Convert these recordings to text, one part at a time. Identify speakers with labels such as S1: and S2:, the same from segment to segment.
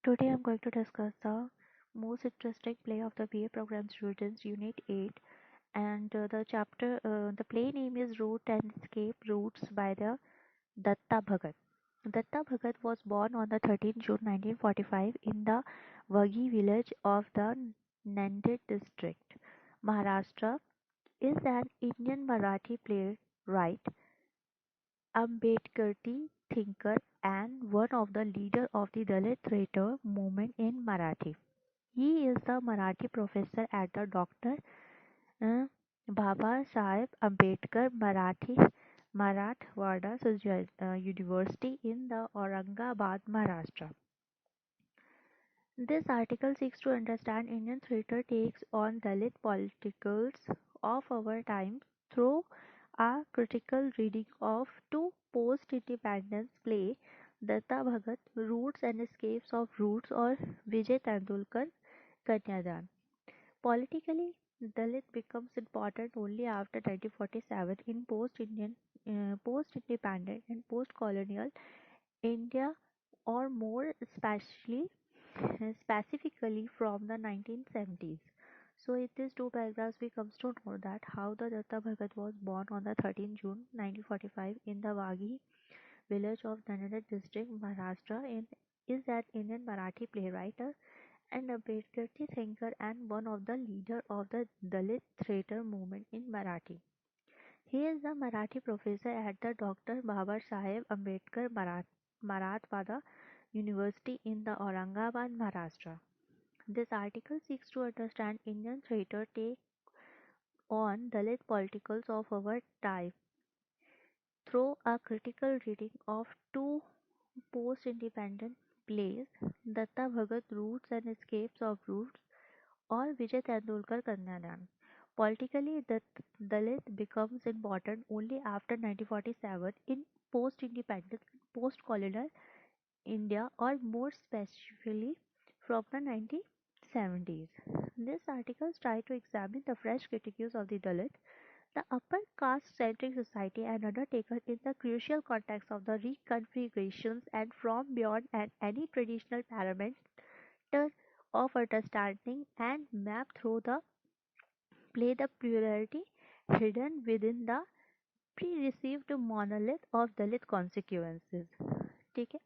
S1: Today I'm going to discuss the most interesting play of the BA program students Unit 8 and the play name is Root and Escape Routes by the Datta Bhagat. Datta Bhagat was born on the 13th June 1945 in the Wagi village of the Nanded district, Maharashtra. Is an Indian Marathi playwright, Ambedkarti thinker and one of the leader of the Dalit theatre movement in Marathi. He is the Marathi professor at the Dr. uh, Baba Saheb Ambedkar Marathwada University in the Aurangabad, Maharashtra. This article seeks to understand Indian theatre takes on Dalit politicals of our time through a critical reading of two post-independence play, Datta Bhagat, Roots and Escapes of Roots or Vijay Tendulkar, Kanyadan. Politically, Dalit becomes important only after 1947 in post-independent and post-colonial India, or more specifically from the 1970s. So, in these two paragraphs, we comes to know that how the Datta Bhagat was born on the 13th June 1945 in the Wagi village of Nanded district, Maharashtra, is an Indian Marathi playwright and a Bhaghat thinker and one of the leader of the Dalit theatre movement in Marathi. He is a Marathi professor at the Dr. Baba Saheb Ambedkar Marathwada University in the Aurangabad, Maharashtra. This article seeks to understand Indian theatre take on Dalit politicals of our time through a critical reading of two post-independent plays, Datta Bhagat Roots and Escapes of Roots or Vijay Tendulkar Kanyadan. Politically, the Dalit becomes important only after 1947 in post-independence, post-colonial India, or more specifically from the 1970s. This article tries to examine the fresh critiques of the Dalit, the upper caste-centric society, and undertaken in the crucial context of the reconfigurations and from beyond any traditional parameter of understanding and map through the play the plurality hidden within the pre-received monolith of Dalit consequences. ठीक है?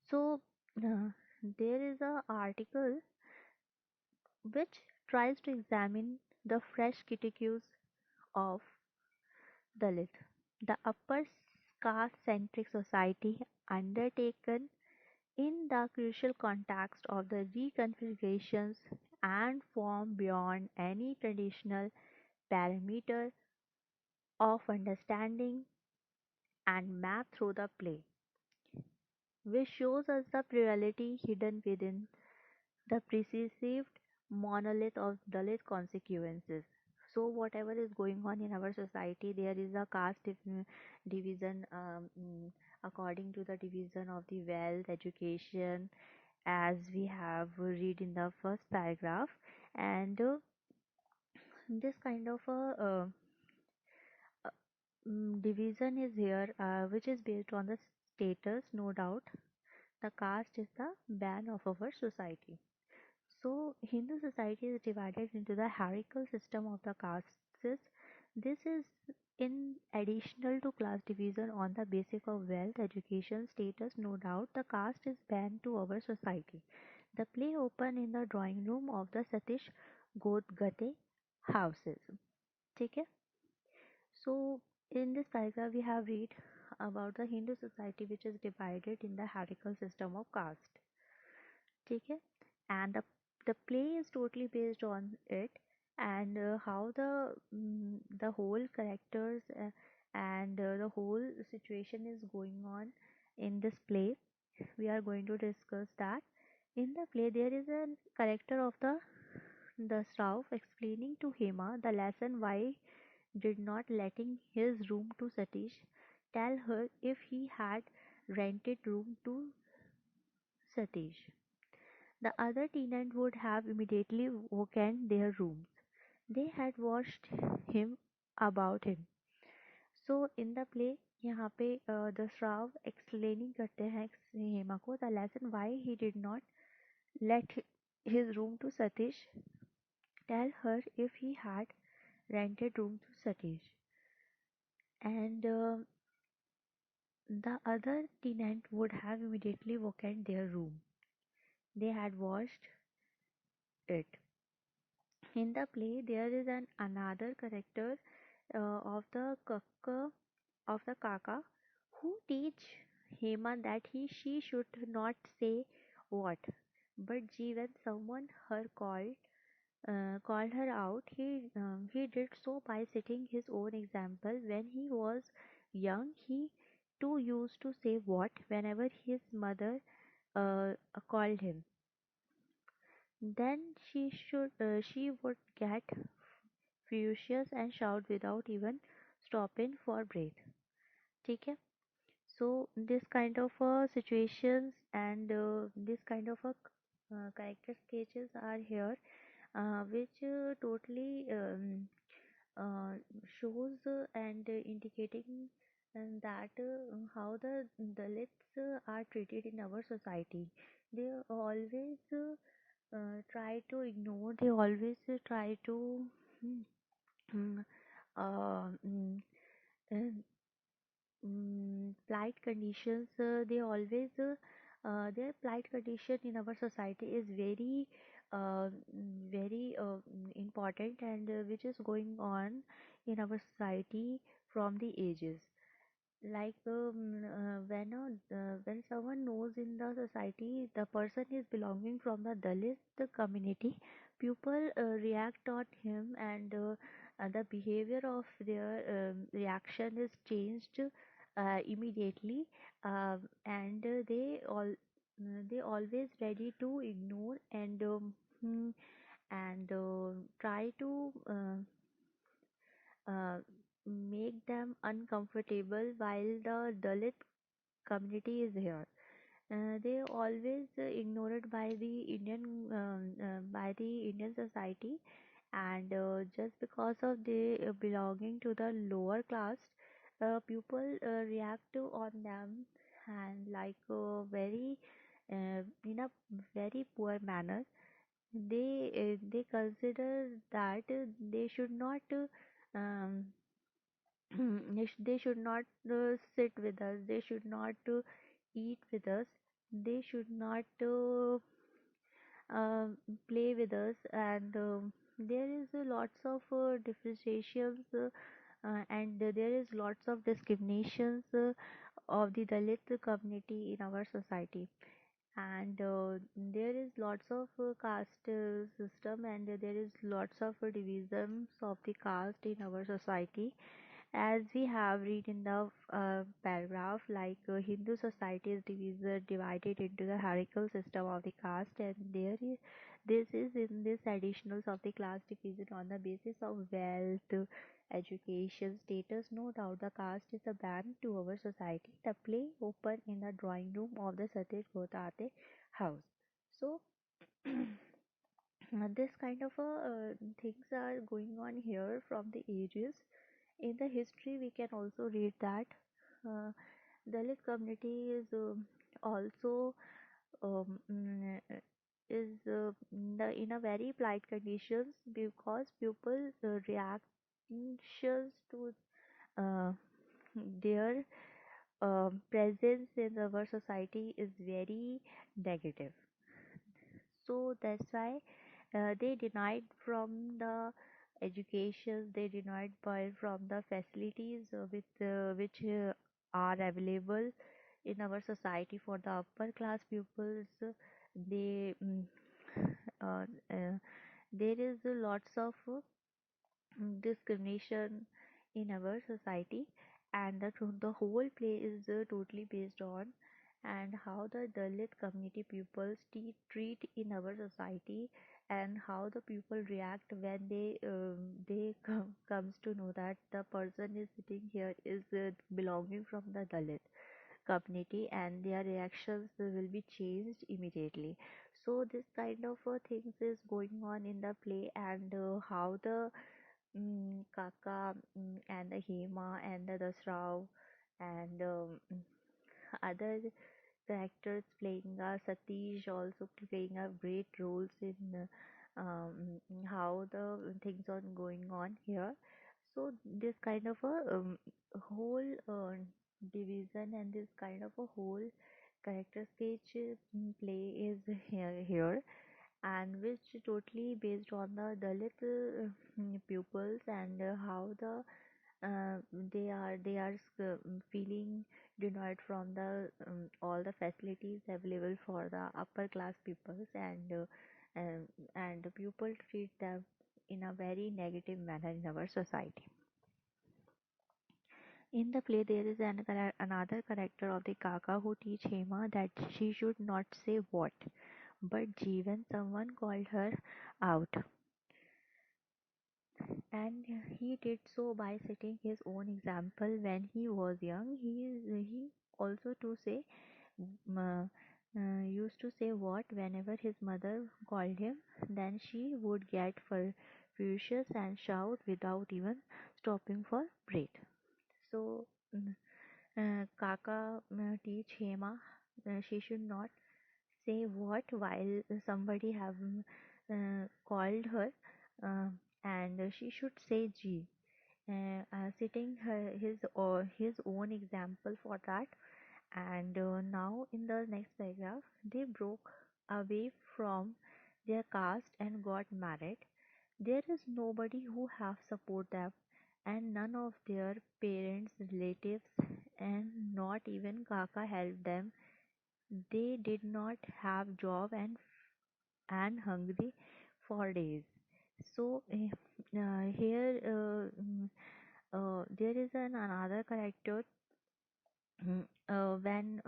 S1: So there is a article which tries to examine the fresh critiques of Dalit, the upper caste-centric society undertaken in the crucial context of the reconfigurations and form beyond any traditional parameter of understanding and map through the play, which shows us the plurality hidden within the perceived monolith of Dalit consequences. So, whatever is going on in our society, there is a division according to the division of the wealth, education, as we have read in the first paragraph, and this kind of a division is here, which is based on the status, no doubt. The caste is the ban of our society. So, Hindu society is divided into the hierarchical system of the castes. This is in additional to class division on the basis of wealth, education, status. No doubt, the caste is banned to our society. The play open in the drawing room of the Satish Godgate houses. ठीक है? So, in this paragraph, we have read about the Hindu society which is divided in the hierarchical system of caste. ठीक है? And the play is totally based on it, and how the whole characters and the whole situation is going on in this play. We are going to discuss that. In the play, there is a character of the Srav explaining to Hema the lesson why did not letting his room to Satish tell her if he had rented room to Satish. The other tenant would have immediately vacated their rooms. They had watched him about him. So in the play, यहाँ पे the Shrav explaining करते हैं हेमा को the lesson why he did not let his room to Satish, tell her if he had rented room to Satish. And the other tenant would have immediately vacated their room. They had watched it. In the play, there is an another character of the Kaka who teach Hema that she should not say what. But G, when someone her called her out, he did so by setting his own example. When he was young, he too used to say what whenever his mother called him. Then she would get furious and shout without even stopping for breath. ठीक है? So this kind of situations and this kind of character sketches are here, which totally uh, shows and indicating that how the Dalits are treated in our society. They always try to ignore. They always try to mm, mm, uh, mm, uh, plight conditions. They always their plight condition in our society is very important, and which is going on in our society from the ages. Like when someone knows in the society the person is belonging from the Dalit community, people react on him, and the behavior of their reaction is changed immediately, and they always ready to ignore and try to uh, make them uncomfortable while the Dalit community is here. They always ignored by the Indian society, and just because of they belonging to the lower class, people react to on them and like very in a very poor manner. They consider that they should not they should not sit with us. They should not eat with us. They should not play with us. And there is lots of differentiations, and there is lots of discriminations of the Dalit community in our society. And there is lots of caste system, and there is lots of divisions of the caste in our society, as we have read in the paragraph, like Hindu society is divided into the hierarchical system of the caste, and this is in this additionals of the class division on the basis of wealth, education, status. No doubt the caste is a ban to our society. The play open in the drawing room of the Satish Gotate house. So this kind of things are going on here from the ages. In the history, we can also read that uh, Dalit community is also um, mm, uh, is in a very plight conditions because people reactions to uh, their presence in our society is very negative. So that's why they denied from the education, they denied by from the facilities with which are available in our society for the upper class pupils. They uh, uh, there is lots of discrimination in our society, and the whole play is totally based on and how the Dalit community pupils treat in our society, and how the people react when they comes to know that the person is sitting here is belonging from the Dalit community, and their reactions will be changed immediately. So this kind of things is going on in the play, and how the Kaka, and the Hema and the Dasrao and other. the actors playing Satish also playing a great roles in how the things are going on here. So this kind of a whole division and this kind of a whole character sketch play is here, and which totally based on the Dalit pupils and how they are feeling denied from the all the facilities available for the upper class peoples, and the people treat them in a very negative manner in our society. In the play, there is another character of the Kaka who teach Hema that she should not say what, but G when someone called her out, and he did so by setting his own example when he was young. He also to say uh, used to say what whenever his mother called him, then she would get furious and shout without even stopping for breath. So Kaka teach Hema she should not say what while somebody have called her, uh, and she should say G, setting his own example for that. And now in the next paragraph, they broke away from their caste and got married. There is nobody who have support them, and none of their parents, relatives, and not even Kaka helped them. They did not have job and hungry for days. So here there is another character when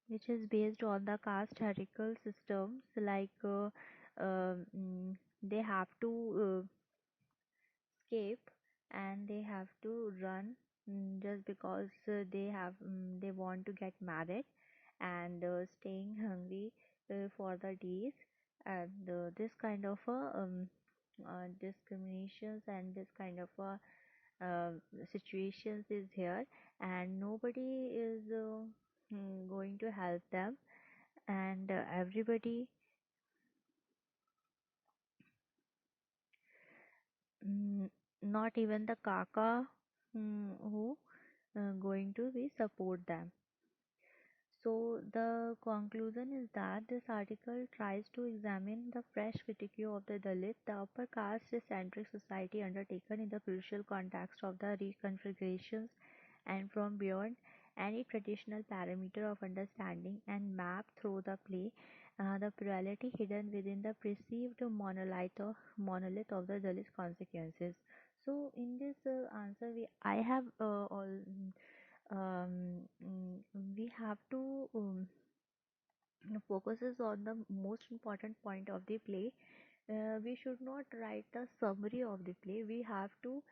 S1: which is based on the caste hierarchical systems, like they have to escape, and they have to run, just because they want to get married, and staying hungry for the days, and this kind of discriminations and this kind of uh, situations is here, and nobody is going to help them, and everybody, mm, not even the Kaka, who going to be support them. So the conclusion is that this article tries to examine the fresh critique of the Dalit, the upper caste-centric society undertaken in the crucial context of the reconfigurations, and from beyond any traditional parameter of understanding, and map through the play the plurality hidden within the perceived monolith of the Dalit consequences. So in this answer, I have we have to focuses on the most important point of the play. We should not write the summary of the play. We have to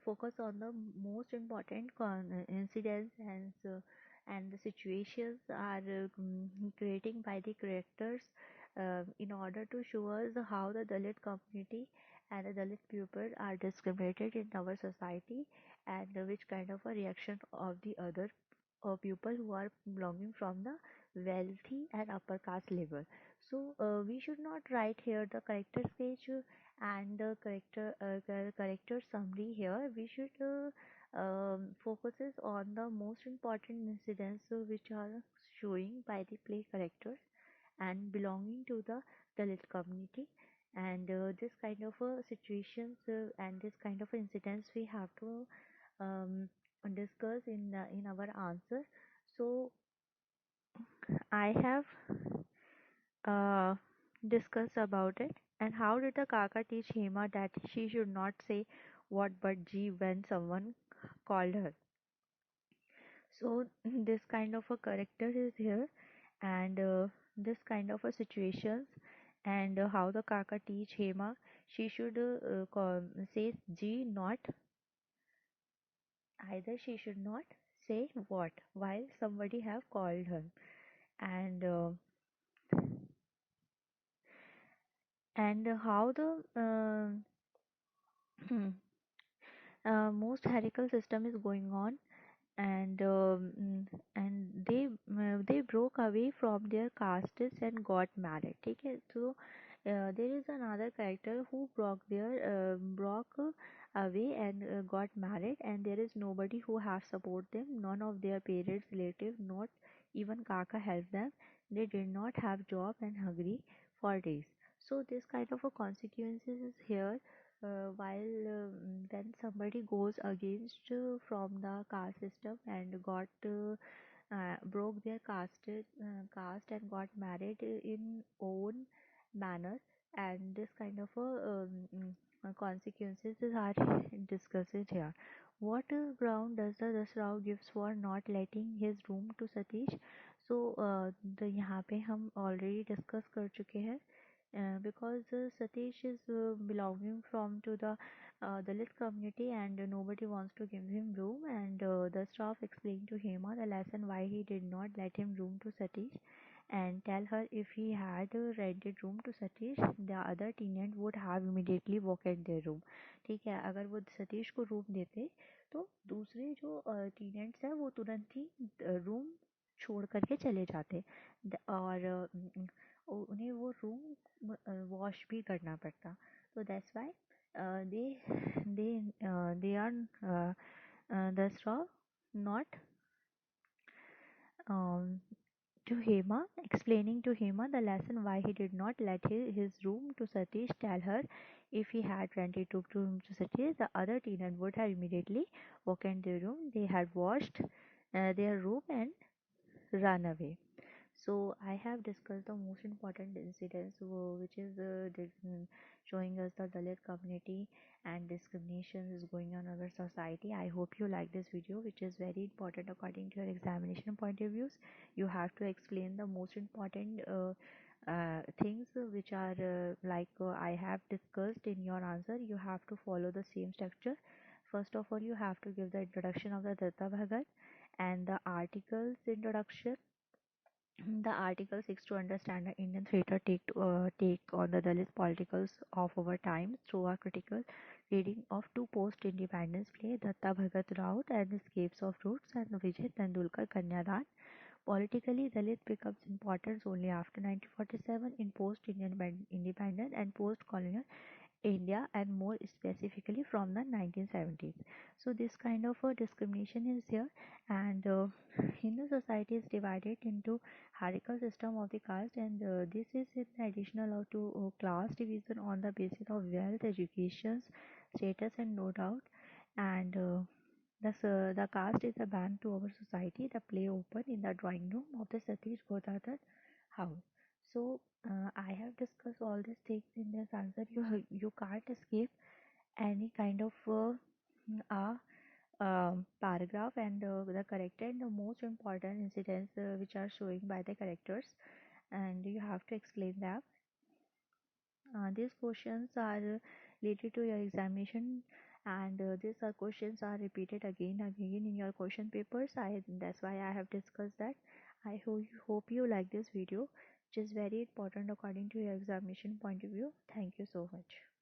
S1: focus on the most important incidents, and the situations are creating by the characters in order to show us how the Dalit community and the Dalit people are discriminated in our society, and which kind of a reaction of the other people who are belonging from the wealthy and upper caste level. So we should not write here the character sketch and the character summary here. We should focuses on the most important incidents which are showing by the play characters and belonging to the Dalit community. And this kind of situations and this kind of incidents we have to um, discuss in our answer. So I have uh, discussed about it. And how did the Kaka teach Hema that she should not say what but G when someone called her? So this kind of a character is here, and this kind of a situations, and how the Kaka teach Hema she should say G, not either, she should not say what while somebody have called her, and how the most hierarchical system is going on, and they broke away from their castes and got married. Okay, so there is another character who broke away and got married, and there is nobody who have support them. None of their parents, relative, not even kaka helped them. They did not have job and hungry for days. So this kind of a consequences is here, while when somebody goes against from the caste system and got broke their caste and got married in own manner, and this kind of consequences are discussed here. What ground does the Dasrao gives for not letting his room to Satish? So the यहाँ पे हम already discuss कर चुके हैं, because Satish is belonging from to the Dalit community, and nobody wants to give him room, and the staff explained to Hema the lesson why he did not let him room to Satish, and tell her if he had rented room to Satish, the other tenant would have immediately vacate their room. ठीक है, अगर वो सतीश को room देते तो दूसरे जो tenants हैं वो तुरंत ही रूम छोड़ करके चले जाते, और उन्हें वो रूम वॉश भी करना पड़ता. तो that's why they they they are that's not um, to Hema, explaining to Hema the lesson why he did not let his room to Satish, tell her if he had rented room to Satish, the other tenant would have immediately vacated their room. They had washed their room and run away. So I have discussed the most important incidents, which is showing us the Dalit community and discrimination is going on in our society. I hope you like this video, which is very important according to your examination point of views. You have to explain the most important things which are I have discussed in your answer. You have to follow the same structure. First of all, you have to give the introduction of the Datta Bhagat and the articles introduction. The article seeks to understand the Indian theatre take on the Dalit politicals of our time through a critical reading of two post-independence plays, Datta Bhagat Raut and Escapes of Roots, and Vijay Tendulkar Kanyadan. Politically, Dalit becomes important only after 1947 in post-Indian independence and post-colonial India, and more specifically from the 1970s. So this kind of a discrimination is here, and Hindu society is divided into hierarchical system of the caste, and this is in additional to class division on the basis of wealth, education, status, and no doubt. And the caste is a ban to our society. The play open in the drawing room of the Satish Godadar house. So I have discussed all these things in this answer. You can't escape any kind of paragraph, and the character and the most important incidents which are showing by the characters, and you have to explain them. These questions are related to your examination, and these are questions are repeated again and again in your question papers. That's why I have discussed that. I hope you like this video, which is very important according to your examination point of view. Thank you so much.